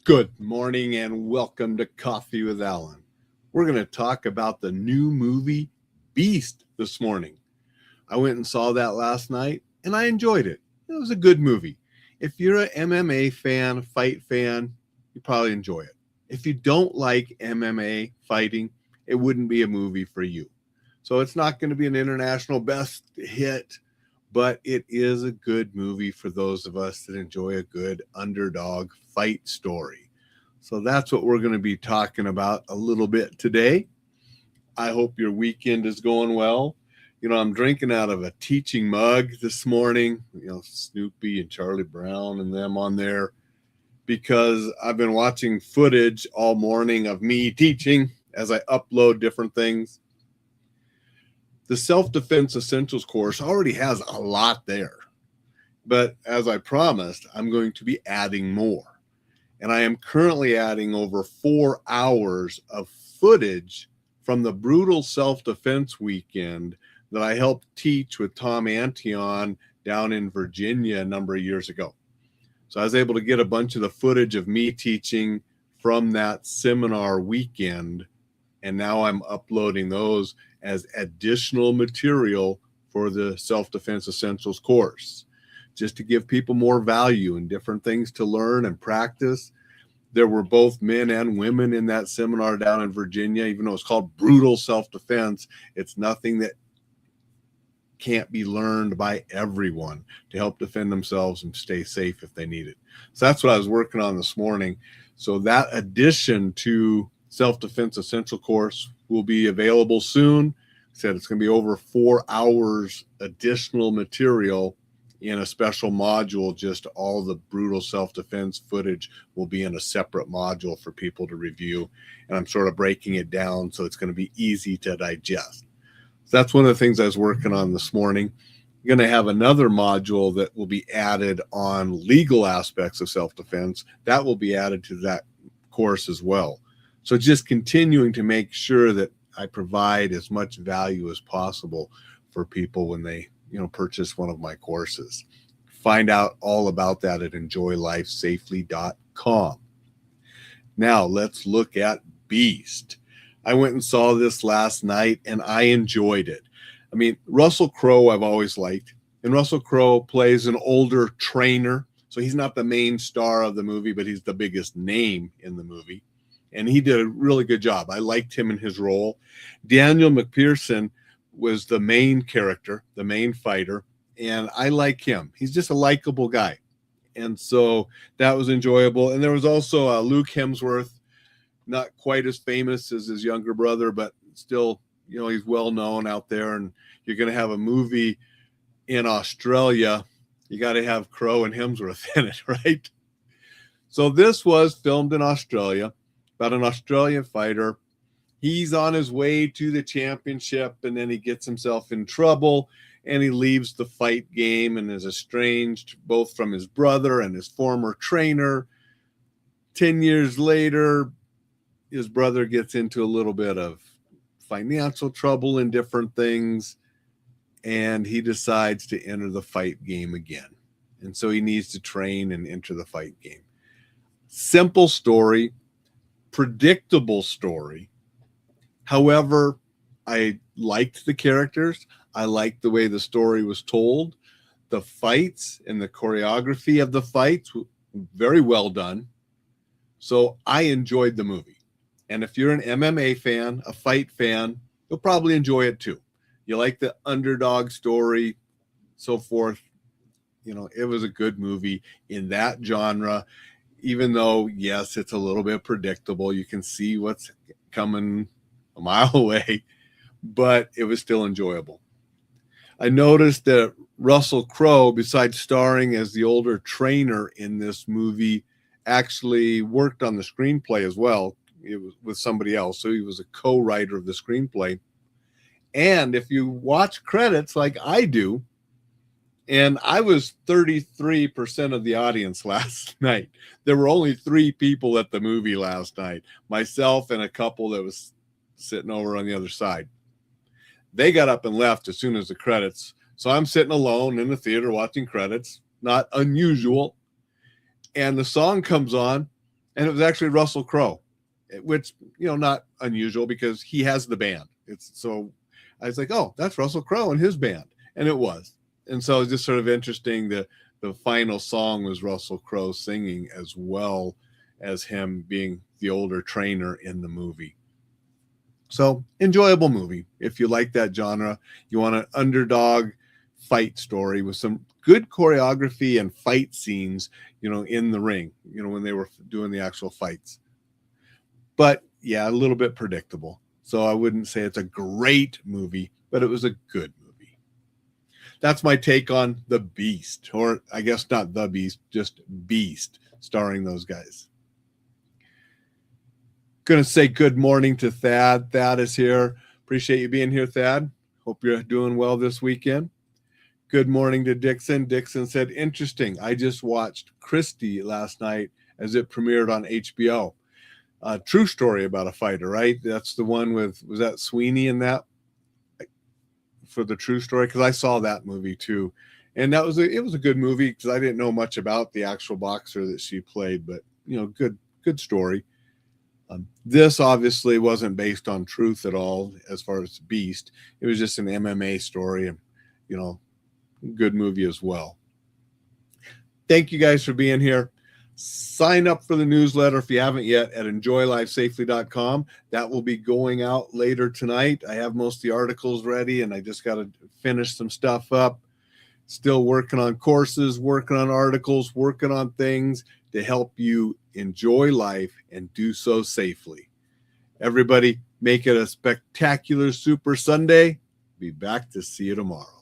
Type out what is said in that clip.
Good morning and welcome to Coffee with Alain. We're going to talk about the new movie Beast this morning. I went and saw that last night and I enjoyed it. It was a good movie. If you're an MMA fan, fight fan, you probably enjoy it. If you don't like MMA fighting, it wouldn't be a movie for you. So it's not going to be an international best hit, but it is a good movie for those of us that enjoy a good underdog fight story. So that's what we're going to be talking about a little bit today. I hope your weekend is going well. I'm drinking out of a teaching mug this morning, Snoopy and Charlie Brown and them on there, because I've been watching footage all morning of me teaching as I upload different things. The Self-Defense Essentials course already has a lot there, but as I promised, I'm going to be adding more. And I am currently adding over 4 hours of footage from the brutal self-defense weekend that I helped teach with Tom Antion down in Virginia a number of years ago. So I was able to get a bunch of the footage of me teaching from that seminar weekend, and now I'm uploading those as additional material for the Self-Defense Essentials course, just to give people more value and different things to learn and practice. There were both men and women in that seminar down in Virginia. Even though it's called brutal self-defense, it's nothing that can't be learned by everyone to help defend themselves and stay safe if they need it. So that's what I was working on this morning. So that addition to Self-Defense Essential course will be available soon. I said it's going to be over 4 hours additional material in a special module. Just all the brutal self-defense footage will be in a separate module for people to review. And I'm sort of breaking it down so it's going to be easy to digest. So that's one of the things I was working on this morning. I'm going to have another module that will be added on legal aspects of self-defense. That will be added to that course as well. So just continuing to make sure that I provide as much value as possible for people when they purchase one of my courses. Find out all about that at enjoylifesafely.com. Now let's look at Beast. I went and saw this last night and I enjoyed it. I mean, Russell Crowe I've always liked, and Russell Crowe plays an older trainer. So he's not the main star of the movie, but he's the biggest name in the movie. And he did a really good job. I liked him in his role. Daniel MacPherson was the main character, the main fighter, and I like him. He's just a likable guy. And so that was enjoyable. And there was also Luke Hemsworth, not quite as famous as his younger brother, but still, he's well known out there. And you're going to have a movie in Australia. You got to have Crowe and Hemsworth in it, right? So this was filmed in Australia about an Australian fighter. He's on his way to the championship, and then he gets himself in trouble, and he leaves the fight game and is estranged both from his brother and his former trainer. 10 years later, his brother gets into a little bit of financial trouble and different things, and he decides to enter the fight game again. And so he needs to train and enter the fight game. Simple story, predictable story. However, I liked the characters. I liked the way the story was told. The fights and the choreography of the fights were very well done. So I enjoyed the movie. And if you're an MMA fan, a fight fan, you'll probably enjoy it too. You like the underdog story, so forth. It was a good movie in that genre, even though, yes, it's a little bit predictable. You can see what's coming a mile away, but it was still enjoyable. I noticed that Russell Crowe, besides starring as the older trainer in this movie, actually worked on the screenplay as well. It was with somebody else, so he was a co-writer of the screenplay. And if you watch credits like I do, and I was 33% of the audience last night. There were only 3 people at the movie last night, myself and a couple that was sitting over on the other side. They got up and left as soon as the credits. So I'm sitting alone in the theater watching credits, not unusual. And the song comes on, And it was actually Russell Crowe, which, not unusual because he has the band. So I was like, oh, that's Russell Crowe and his band. And it was. And so it was just sort of interesting. The final song was Russell Crowe singing as well as him being the older trainer in the movie. So enjoyable movie. If you like that genre, you want an underdog fight story with some good choreography and fight scenes, in the ring, when they were doing the actual fights. But yeah, a little bit predictable. So I wouldn't say it's a great movie, but it was a good movie. That's my take on The Beast, or I guess not The Beast, just Beast, starring those guys. Going to say good morning to Thad. Thad is here. Appreciate you being here, Thad. Hope you're doing well this weekend. Good morning to Dixon. Dixon said, interesting. I just watched Christie last night as it premiered on HBO. True story about a fighter, right? That's the one with, was that Sweeney in that? For the true story? Because I saw that movie too. And it was a good movie because I didn't know much about the actual boxer that she played, but, good story. This obviously wasn't based on truth at all as far as Beast. It was just an MMA story and, good movie as well. Thank you guys for being here. Sign up for the newsletter if you haven't yet at enjoylifesafely.com. That will be going out later tonight. I have most of the articles ready and I just got to finish some stuff up. Still working on courses, working on articles, working on things to help you enjoy life and do so safely. Everybody, make it a spectacular Super Sunday. Be back to see you tomorrow.